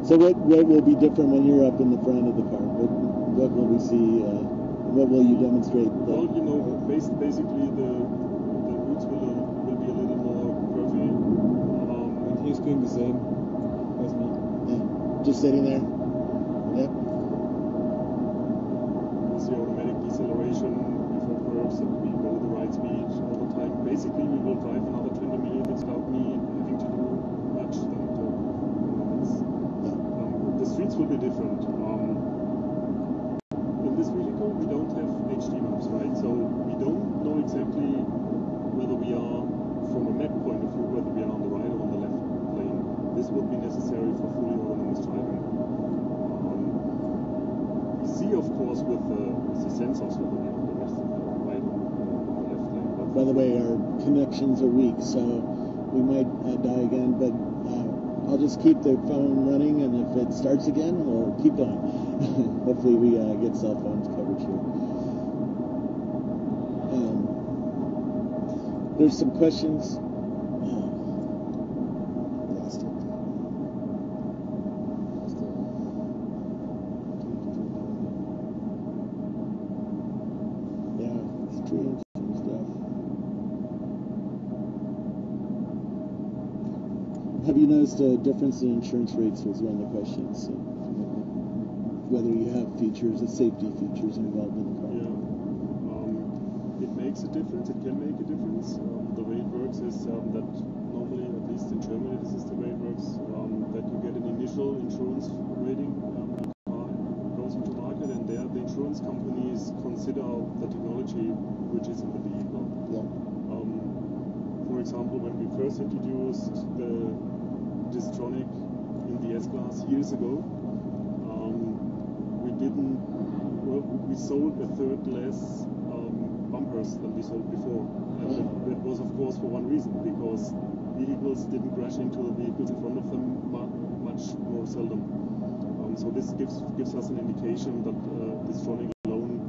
So what will be different when you're up in the front of the car? What will we see? What will you demonstrate? Well, you know, basically the roots will be a little more curvy. And he's doing the same as me. Yeah. Just sitting there. Yep. We'll see automatic deceleration before curves, and we go the right speed all the time. Basically, we will drive another 20 millimeters without me having to do much. The streets will be different. In this vehicle, we don't have HD maps, right? So we don't know exactly whether we are, from a map point of view, whether we are on the right or on the left lane. This would be necessary for fully autonomous driving. We see, of course, with the sensors whether we are on the right or the left lane. But by the way, our connections are weak, so we might die again, but I'll just keep the phone running, and if it starts again, we'll keep going. Hopefully we get cell phones coverage here. There's some questions. Yeah, it's true. Have you noticed a difference in insurance rates was one of the questions. Whether you have features, safety features involved in the car. Yeah. It makes a difference. It can make a difference. The way it works is that normally, at least in Germany, this is the way it works, that you get an initial insurance rating when the car goes into market, and there the insurance companies consider the technology which is in the vehicle. Yeah. For example, when we first introduced the Distronic in the S-Class years ago, we sold a third less bumpers than we sold before. And that was, of course, for one reason, because vehicles didn't crash into the vehicles in front of them much more seldom. So this gives us an indication that Distronic alone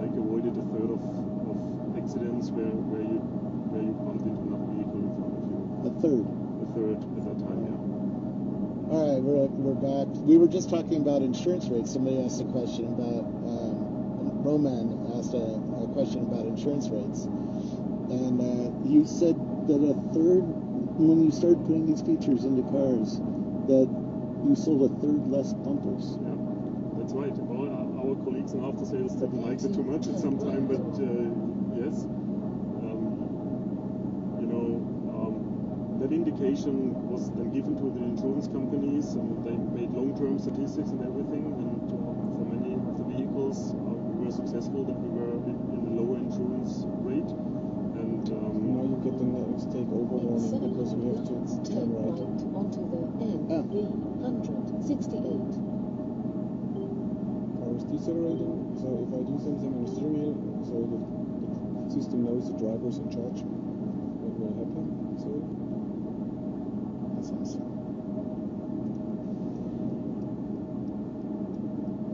avoided a third of accidents where you bumped into another vehicle in front of you. A third at that time, yeah. All right, we're back. We were just talking about insurance rates. Somebody asked a question about, Roman asked a question about insurance rates. And you said that a third, when you started putting these features into cars, that you sold a third less bumpers. Yeah, that's right. Well, our colleagues in after sales didn't like it too much at some time, but yes. That indication was then given to the insurance companies, and they made long-term statistics and everything, and for many of the vehicles we were successful that we were in a lower insurance rate. And now you get the next takeover warning because we have to turn right onto the NV168. Car is decelerating, so if I do something on the steering wheel, so the system knows the driver is in charge, what will happen. So awesome.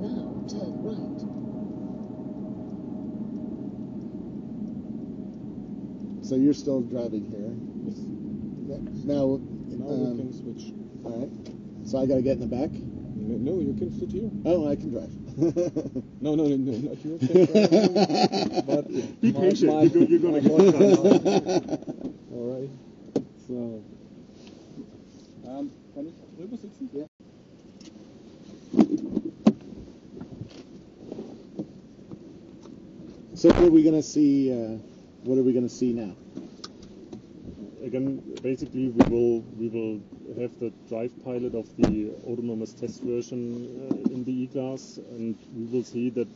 Now turn right. So you're still driving here. yes. Now we can switch. All right. So I got to get in the back? No, you can sit here. Oh, I can drive. No, not you can drive. But be patient. You're going to get All right. So. Kann ich drüber sitzen? Ja. So what are we going to see? What are we going to see now? Again, basically, we will have the drive pilot of the autonomous test version in the E-Class, and we will see that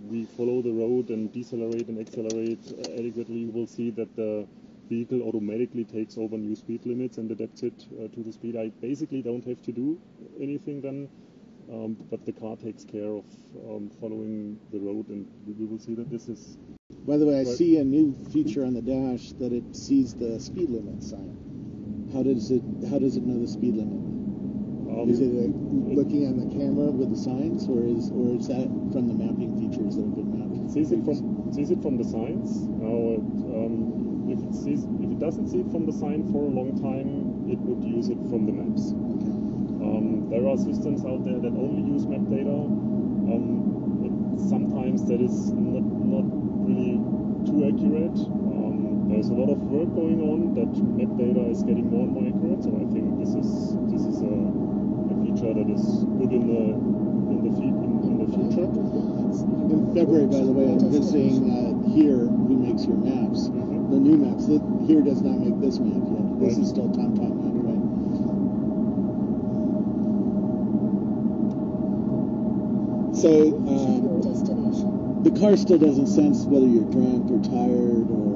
we follow the road and decelerate and accelerate adequately. We will see that the vehicle automatically takes over new speed limits and adapts it to the speed. I basically don't have to do anything then, but the car takes care of following the road, and we will see that this is... By the way, I see a new feature on the dash that it sees the speed limit sign. How does it know the speed limit? Is it looking on the camera with the signs, or is that from the mapping features that have been mapped? It sees it from the signs. Now, if it doesn't see it from the sign for a long time, it would use it from the maps. Okay. There are systems out there that only use map data. But sometimes that is not really too accurate. There's a lot of work going on that map data is getting more and more accurate. So I think this is a feature that is good in the future. In February, by the way, I'm visiting here, who makes your maps. The new maps. Here does not make this map yet. This is still TomTom map, right? So the car still doesn't sense whether you're drunk or tired or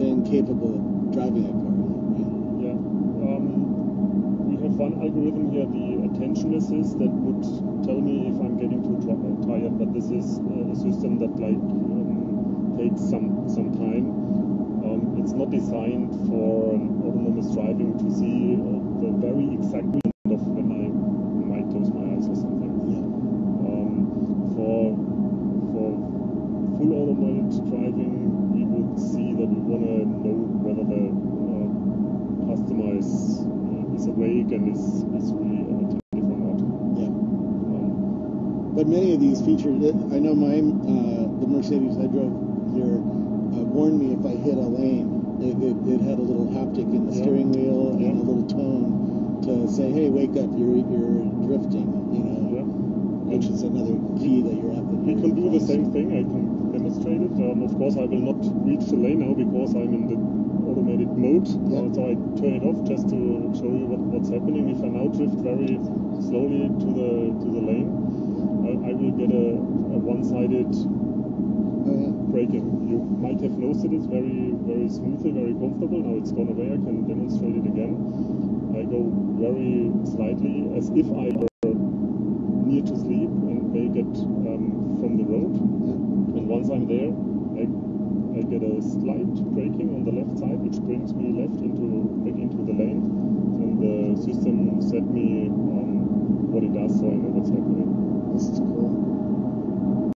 incapable of driving a car. Right? Yeah. We have one algorithm here, the attention assist, that would tell me if I'm getting too tired, but this is a system that takes some time. It's not designed for autonomous driving to see the very exact moment of when I might close my eyes or something. Yeah. For full automated driving, we would see that we want to know whether the customer is awake and is really attentive or not. Yeah. But many of these features, I know the Mercedes I drove here warned me if I hit a lane. It had a little haptic in the steering wheel and a little tone to say, "Hey, wake up! You're drifting." Which is another key that you're at. We can do the same thing. I can demonstrate it. Of course, I will not reach the lane now because I'm in the automated mode. So I turn it off just to show you what's happening. If I now drift very slowly to the lane, I will get a one-sided braking. You might have noticed it is very, very smoothly, very comfortable. Now it's gone away. I can demonstrate it again. I go very slightly as if I were near to sleep and may get from the road. And once I'm there, I get a slight braking on the left side, which brings me back into the lane. And the system set me what it does, so I know what's happening. This is